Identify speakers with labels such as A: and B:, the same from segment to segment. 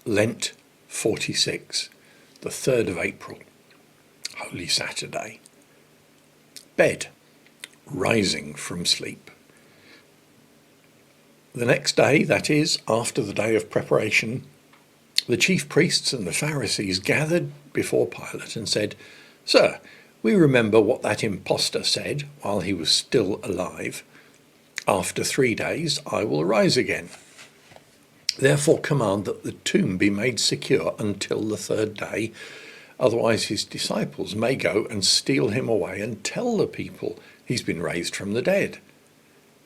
A: Lent 46, the 3rd of April, Holy Saturday. Bed, rising from sleep. The next day, that is, after the day of preparation, the chief priests and the Pharisees gathered before Pilate and said, "Sir, we remember what that impostor said while he was still alive. After 3 days I will rise again. Therefore command that the tomb be made secure until the 3rd day, otherwise his disciples may go and steal him away and tell the people he's been raised from the dead.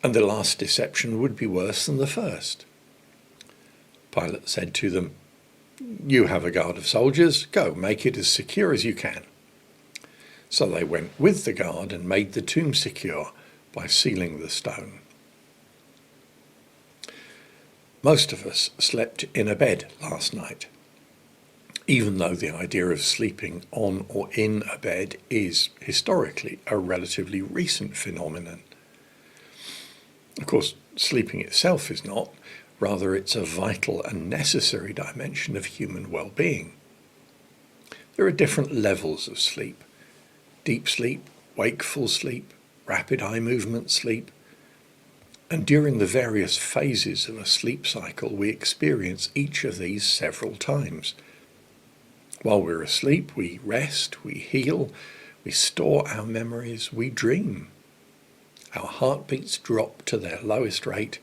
A: And the last deception would be worse than the first." Pilate said to them, "You have a guard of soldiers. Go, make it as secure as you can." So they went with the guard and made the tomb secure by sealing the stone. Most of us slept in a bed last night, even though the idea of sleeping on or in a bed is historically a relatively recent phenomenon. Of course, sleeping itself is not, rather it's a vital and necessary dimension of human well-being. There are different levels of sleep: deep sleep, wakeful sleep, rapid eye movement sleep, and during the various phases of a sleep cycle we experience each of these several times. While we're asleep, we rest, we heal, we store our memories, we dream. Our heartbeats drop to their lowest rate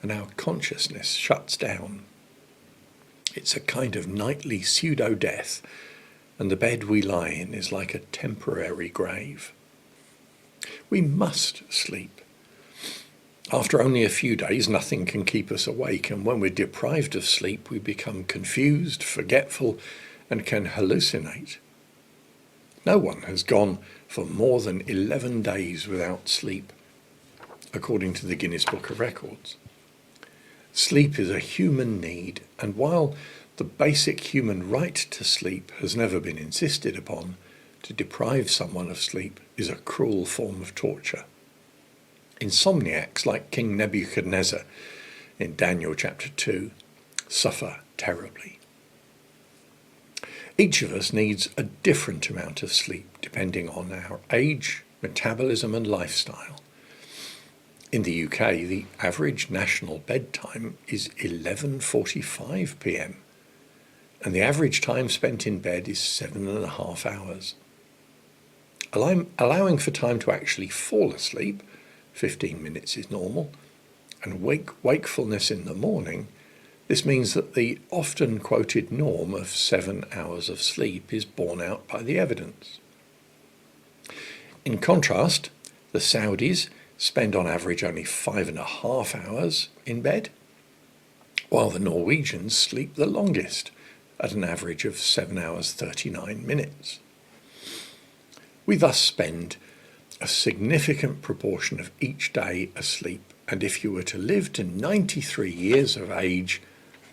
A: and our consciousness shuts down. It's a kind of nightly pseudo-death, and the bed we lie in is like a temporary grave. We must sleep. After only a few days, nothing can keep us awake, and when we're deprived of sleep, we become confused, forgetful, and can hallucinate. No one has gone for more than 11 days without sleep, according to the Guinness Book of Records. Sleep is a human need, and while the basic human right to sleep has never been insisted upon, to deprive someone of sleep is a cruel form of torture. Insomniacs like King Nebuchadnezzar in Daniel chapter 2 suffer terribly. Each of us needs a different amount of sleep depending on our age, metabolism and lifestyle. In the UK, the average national bedtime is 11:45 p.m. and the average time spent in bed is 7.5 hours. Allowing for time to actually fall asleep, 15 minutes is normal, and wakefulness in the morning, this means that the often quoted norm of 7 hours of sleep is borne out by the evidence. In contrast, the Saudis spend on average only 5.5 hours in bed, while the Norwegians sleep the longest at an average of 7 hours 39 minutes. We thus spend a significant proportion of each day asleep, and if you were to live to 93 years of age,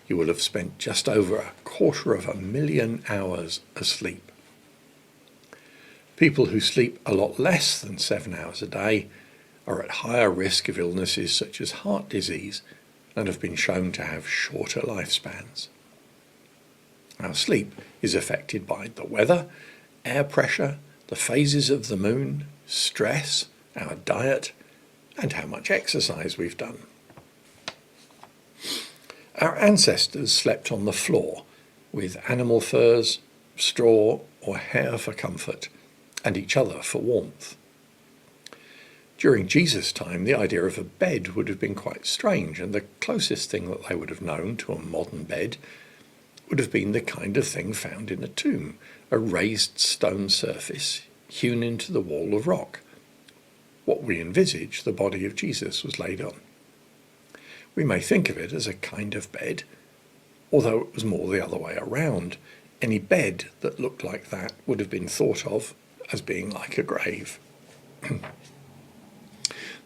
A: you will have spent just over 250,000 hours asleep. People who sleep a lot less than 7 hours a day are at higher risk of illnesses such as heart disease and have been shown to have shorter lifespans. Our sleep is affected by the weather, air pressure, the phases of the moon, stress, our diet, and how much exercise we've done. Our ancestors slept on the floor with animal furs, straw or hair for comfort, and each other for warmth. During Jesus' time, the idea of a bed would have been quite strange, and the closest thing that they would have known to a modern bed would have been the kind of thing found in a tomb, a raised stone surface hewn into the wall of rock. What we envisage the body of Jesus was laid on. We may think of it as a kind of bed, although it was more the other way around. Any bed that looked like that would have been thought of as being like a grave.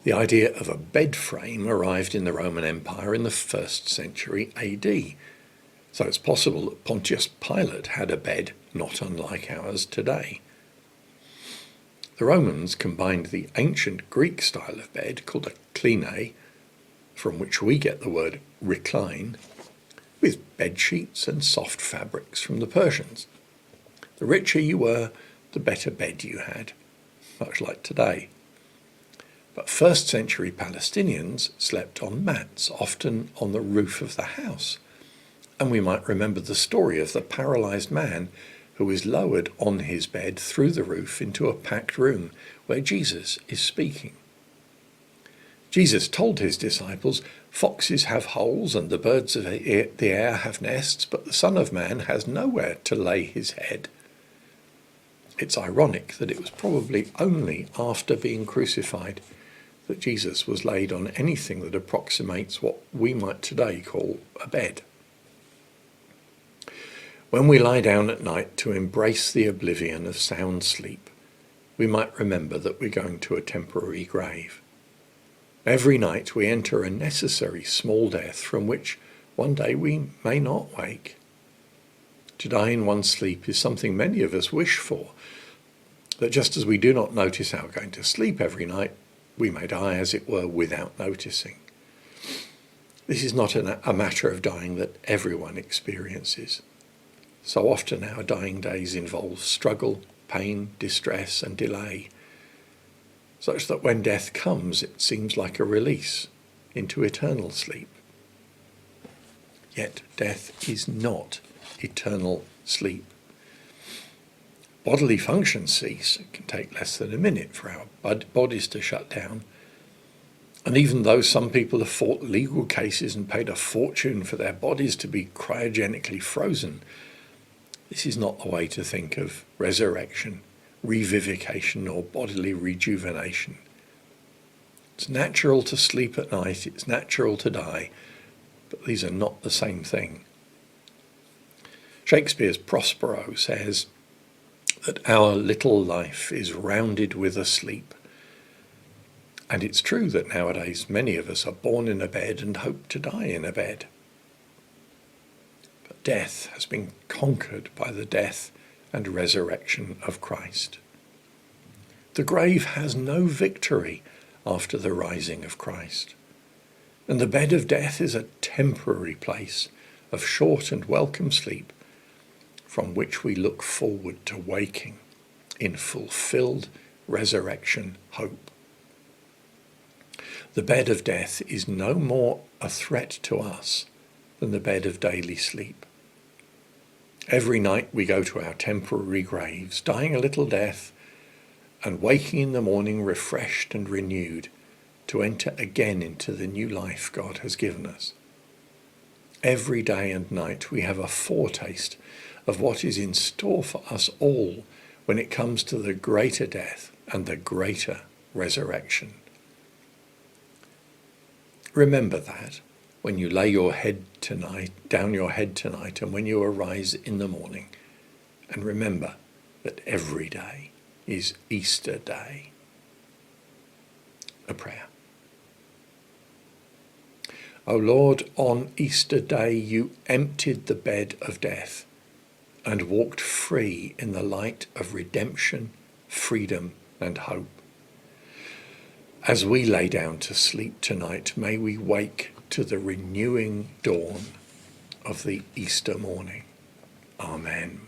A: The idea of a bed frame arrived in the Roman Empire in the 1st century AD, so it's possible that Pontius Pilate had a bed not unlike ours today. The Romans combined the ancient Greek style of bed, called a kleine, from which we get the word recline, with bed sheets and soft fabrics from the Persians. The richer you were, the better bed you had, much like today. But first century Palestinians slept on mats, often on the roof of the house. And we might remember the story of the paralysed man who was lowered on his bed through the roof into a packed room where Jesus is speaking. Jesus told his disciples, "Foxes have holes and the birds of the air have nests, but the Son of Man has nowhere to lay his head." It's ironic that it was probably only after being crucified that Jesus was laid on anything that approximates what we might today call a bed. When we lie down at night to embrace the oblivion of sound sleep, we might remember that we're going to a temporary grave. Every night we enter a necessary small death from which one day we may not wake. To die in one's sleep is something many of us wish for, that just as we do not notice our going to sleep every night, we may die, as it were, without noticing. This is not a matter of dying that everyone experiences. So often our dying days involve struggle, pain, distress, and delay, such that when death comes, it seems like a release into eternal sleep. Yet death is not eternal sleep. Bodily functions cease. It can take less than a minute for our bodies to shut down. And even though some people have fought legal cases and paid a fortune for their bodies to be cryogenically frozen, this is not the way to think of resurrection, revivification, or bodily rejuvenation. It's natural to sleep at night, it's natural to die, but these are not the same thing. Shakespeare's Prospero says that our little life is rounded with a sleep. And it's true that nowadays many of us are born in a bed and hope to die in a bed. But death has been conquered by the death and resurrection of Christ. The grave has no victory after the rising of Christ. And the bed of death is a temporary place of short and welcome sleep from which we look forward to waking in fulfilled resurrection hope. The bed of death is no more a threat to us than the bed of daily sleep. Every night we go to our temporary graves, dying a little death, and waking in the morning refreshed and renewed to enter again into the new life God has given us. Every day and night we have a foretaste of what is in store for us all when it comes to the greater death and the greater resurrection. Remember that when you lay your head down your head tonight, and when you arise in the morning, and remember that every day is Easter Day. A prayer. O Lord, on Easter Day you emptied the bed of death and walked free in the light of redemption, freedom, and hope. As we lay down to sleep tonight, may we wake to the renewing dawn of the Easter morning. Amen.